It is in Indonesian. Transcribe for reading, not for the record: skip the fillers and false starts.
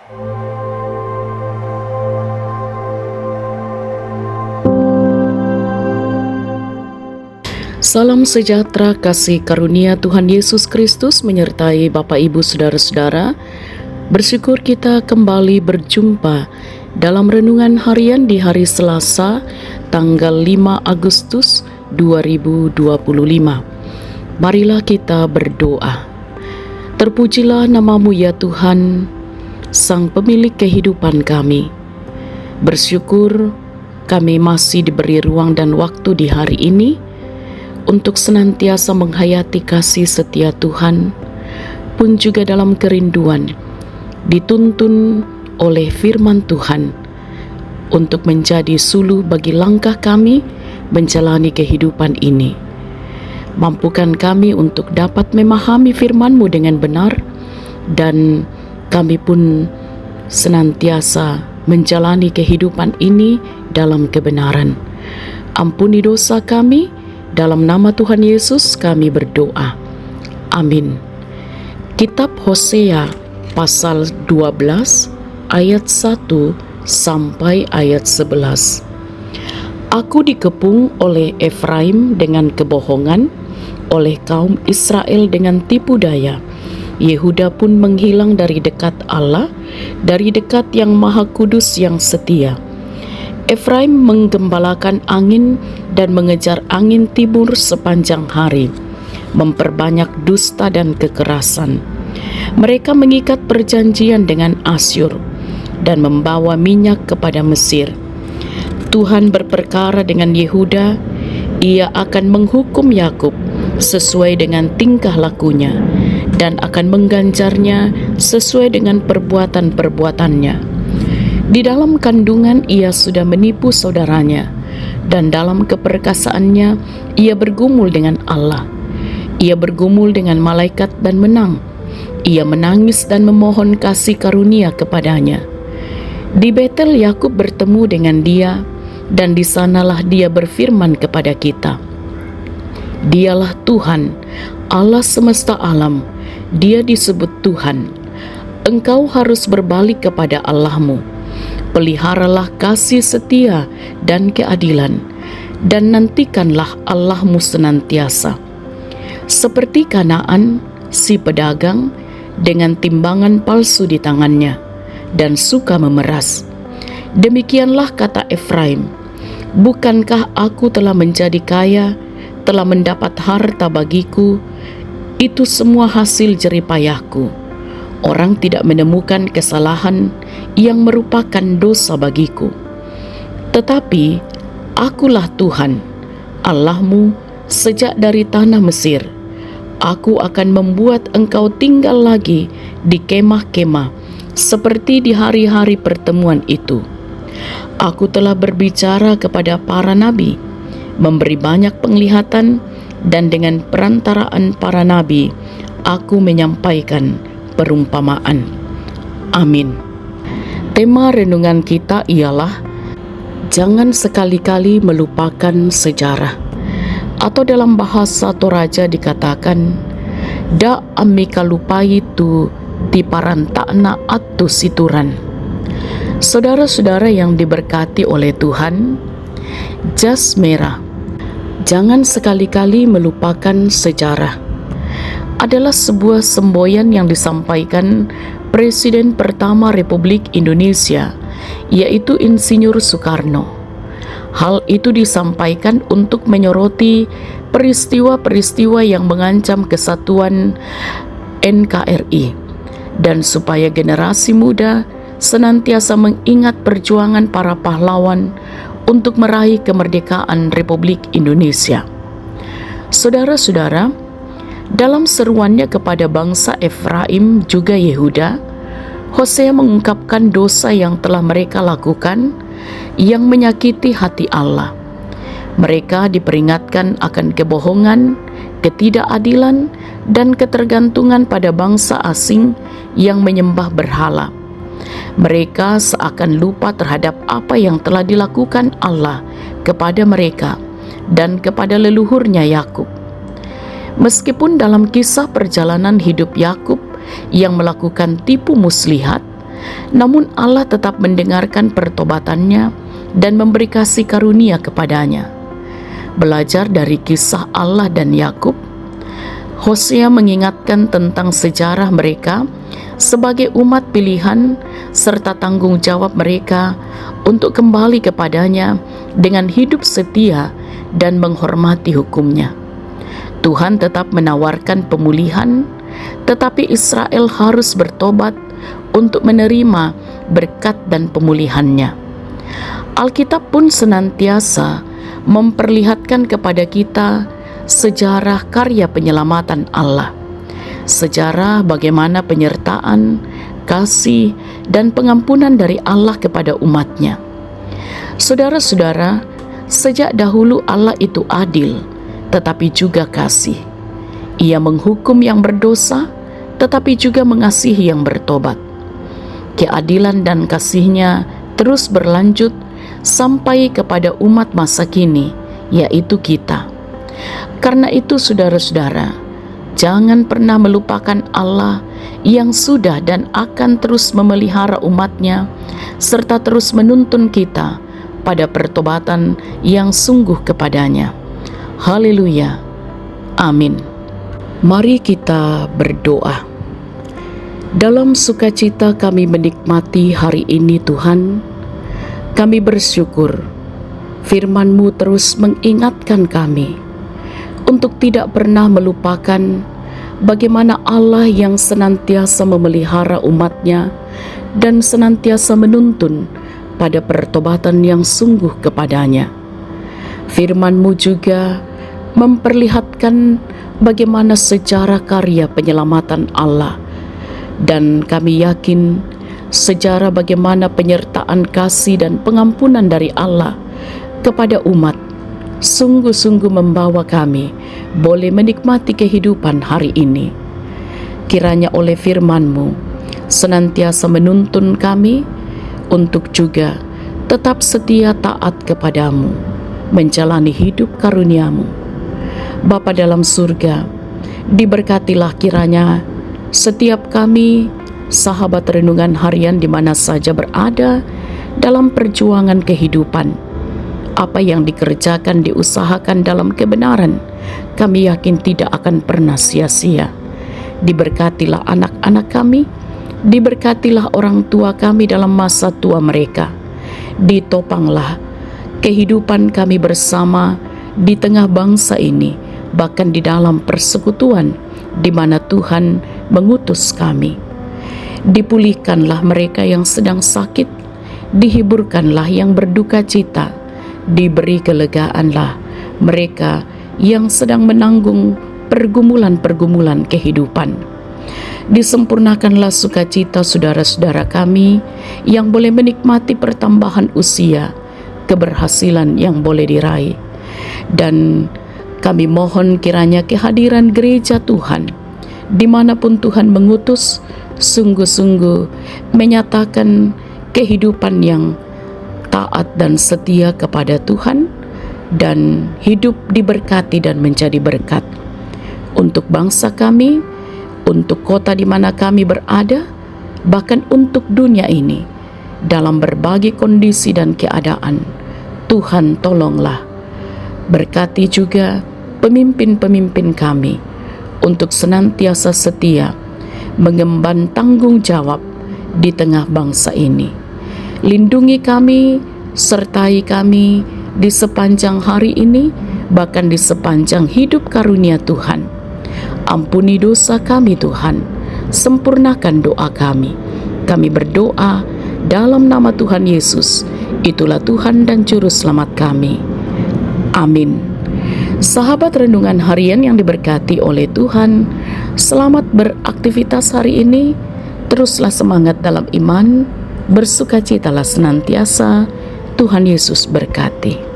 Salam sejahtera, kasih karunia Tuhan Yesus Kristus menyertai Bapak Ibu Saudara-saudara. Bersyukur kita kembali berjumpa dalam renungan harian di hari Selasa, tanggal 5 Agustus 2025. Marilah kita berdoa. Terpujilah nama-Mu ya Tuhan, Sang Pemilik kehidupan kami. Bersyukur kami masih diberi ruang dan waktu di hari ini untuk senantiasa menghayati kasih setia Tuhan, pun juga dalam kerinduan, dituntun oleh firman Tuhan, untuk menjadi suluh bagi langkah kami menjalani kehidupan ini. Mampukan kami untuk dapat memahami firman-Mu dengan benar, dan kami pun senantiasa menjalani kehidupan ini dalam kebenaran. Ampuni dosa kami. Dalam nama Tuhan Yesus kami berdoa. Amin. Kitab Hosea pasal 12 ayat 1 sampai ayat 11. Aku dikepung oleh Efraim dengan kebohongan, oleh kaum Israel dengan tipu daya. Yehuda pun menghilang dari dekat Allah, dari dekat Yang Maha Kudus yang setia. Efraim menggembalakan angin dan mengejar angin timur sepanjang hari, memperbanyak dusta dan kekerasan. Mereka mengikat perjanjian dengan Asyur dan membawa minyak kepada Mesir. Tuhan berperkara dengan Yehuda, Ia akan menghukum Yakub sesuai dengan tingkah lakunya dan akan mengganjarnya sesuai dengan perbuatan-perbuatannya. Di dalam kandungan ia sudah menipu saudaranya, dan dalam keperkasaannya ia bergumul dengan Allah. Ia bergumul dengan malaikat dan menang. Ia menangis dan memohon kasih karunia kepadanya. Di Betel Yakub bertemu dengan dia, dan di sanalah dia berfirman kepada kita. Dialah Tuhan, Allah semesta alam, Dia disebut Tuhan. Engkau harus berbalik kepada Allahmu. Peliharalah kasih setia dan keadilan, dan nantikanlah Allahmu senantiasa. Seperti Kanaan, si pedagang, dengan timbangan palsu di tangannya, dan suka memeras. Demikianlah kata Efraim, bukankah aku telah menjadi kaya, telah mendapat harta bagiku, itu semua hasil jeripayahku. Orang tidak menemukan kesalahan yang merupakan dosa bagiku. Tetapi akulah Tuhan, Allahmu sejak dari tanah Mesir. Aku akan membuat engkau tinggal lagi di kemah-kemah, seperti di hari-hari pertemuan itu. Aku telah berbicara kepada para nabi, memberi banyak penglihatan, dan dengan perantaraan para nabi, aku menyampaikan perumpamaan. Amin. Tema renungan kita ialah jangan sekali-kali melupakan sejarah. Atau dalam bahasa Toraja dikatakan, da amika lupai tu ti parantakna attu situran. Saudara-saudara yang diberkati oleh Tuhan, jas merah, jangan sekali-kali melupakan sejarah, adalah sebuah semboyan yang disampaikan Presiden pertama Republik Indonesia, yaitu Insinyur Soekarno. Hal itu disampaikan untuk menyoroti peristiwa-peristiwa yang mengancam kesatuan NKRI, dan supaya generasi muda senantiasa mengingat perjuangan para pahlawan untuk meraih kemerdekaan Republik Indonesia. Saudara-saudara, dalam seruannya kepada bangsa Efraim juga Yehuda, Hosea mengungkapkan dosa yang telah mereka lakukan yang menyakiti hati Allah. Mereka diperingatkan akan kebohongan, ketidakadilan, dan ketergantungan pada bangsa asing yang menyembah berhala. Mereka seakan lupa terhadap apa yang telah dilakukan Allah kepada mereka dan kepada leluhurnya Yakub. Meskipun dalam kisah perjalanan hidup Yakub yang melakukan tipu muslihat, namun Allah tetap mendengarkan pertobatannya dan memberi kasih karunia kepadanya. Belajar dari kisah Allah dan Yakub, Hosea mengingatkan tentang sejarah mereka sebagai umat pilihan serta tanggung jawab mereka untuk kembali kepadanya dengan hidup setia dan menghormati hukum-Nya. Tuhan tetap menawarkan pemulihan, tetapi Israel harus bertobat untuk menerima berkat dan pemulihan-Nya. Alkitab pun senantiasa memperlihatkan kepada kita sejarah karya penyelamatan Allah, sejarah bagaimana penyertaan, kasih, dan pengampunan dari Allah kepada umat-Nya. Saudara-saudara, sejak dahulu Allah itu adil, tetapi juga kasih. Ia menghukum yang berdosa, tetapi juga mengasihi yang bertobat. Keadilan dan kasih-Nya terus berlanjut sampai kepada umat masa kini, yaitu kita. Karena itu saudara-saudara, jangan pernah melupakan Allah yang sudah dan akan terus memelihara umat-Nya, serta terus menuntun kita pada pertobatan yang sungguh kepadanya. Haleluya. Amin. Mari kita berdoa. Dalam sukacita kami menikmati hari ini Tuhan, kami bersyukur firman-Mu terus mengingatkan kami untuk tidak pernah melupakan bagaimana Allah yang senantiasa memelihara umat-Nya dan senantiasa menuntun pada pertobatan yang sungguh kepadanya. Firman-Mu juga memperlihatkan bagaimana sejarah karya penyelamatan Allah, dan kami yakin sejarah bagaimana penyertaan kasih dan pengampunan dari Allah kepada umat sungguh-sungguh membawa kami boleh menikmati kehidupan hari ini. Kiranya oleh firman-Mu senantiasa menuntun kami untuk juga tetap setia taat kepadamu, menjalani hidup karunia-Mu. Bapa dalam surga, diberkatilah kiranya setiap kami, sahabat renungan harian di mana saja berada dalam perjuangan kehidupan. Apa yang dikerjakan, diusahakan dalam kebenaran, kami yakin tidak akan pernah sia-sia. Diberkatilah anak-anak kami, diberkatilah orang tua kami dalam masa tua mereka. Ditopanglah kehidupan kami bersama di tengah bangsa ini, bahkan di dalam persekutuan di mana Tuhan mengutus kami. Dipulihkanlah mereka yang sedang sakit, dihiburkanlah yang berduka cita, diberi kelegaanlah mereka yang sedang menanggung pergumulan-pergumulan kehidupan. Disempurnakanlah sukacita saudara-saudara kami yang boleh menikmati pertambahan usia, keberhasilan yang boleh diraih. Dan kami mohon kiranya kehadiran gereja Tuhan, dimanapun Tuhan mengutus, sungguh-sungguh menyatakan kehidupan yang taat dan setia kepada Tuhan, dan hidup diberkati dan menjadi berkat untuk bangsa kami, untuk kota di mana kami berada, bahkan untuk dunia ini. Dalam berbagai kondisi dan keadaan, Tuhan tolonglah. Berkati juga pemimpin-pemimpin kami untuk senantiasa setia mengemban tanggung jawab di tengah bangsa ini. Lindungi kami, sertai kami di sepanjang hari ini, bahkan di sepanjang hidup karunia Tuhan. Ampuni dosa kami Tuhan, sempurnakan doa kami. Kami berdoa dalam nama Tuhan Yesus, itulah Tuhan dan Juru Selamat kami. Amin. Sahabat renungan harian yang diberkati oleh Tuhan, selamat beraktivitas hari ini. Teruslah semangat dalam iman, bersukacitalah senantiasa. Tuhan Yesus berkati.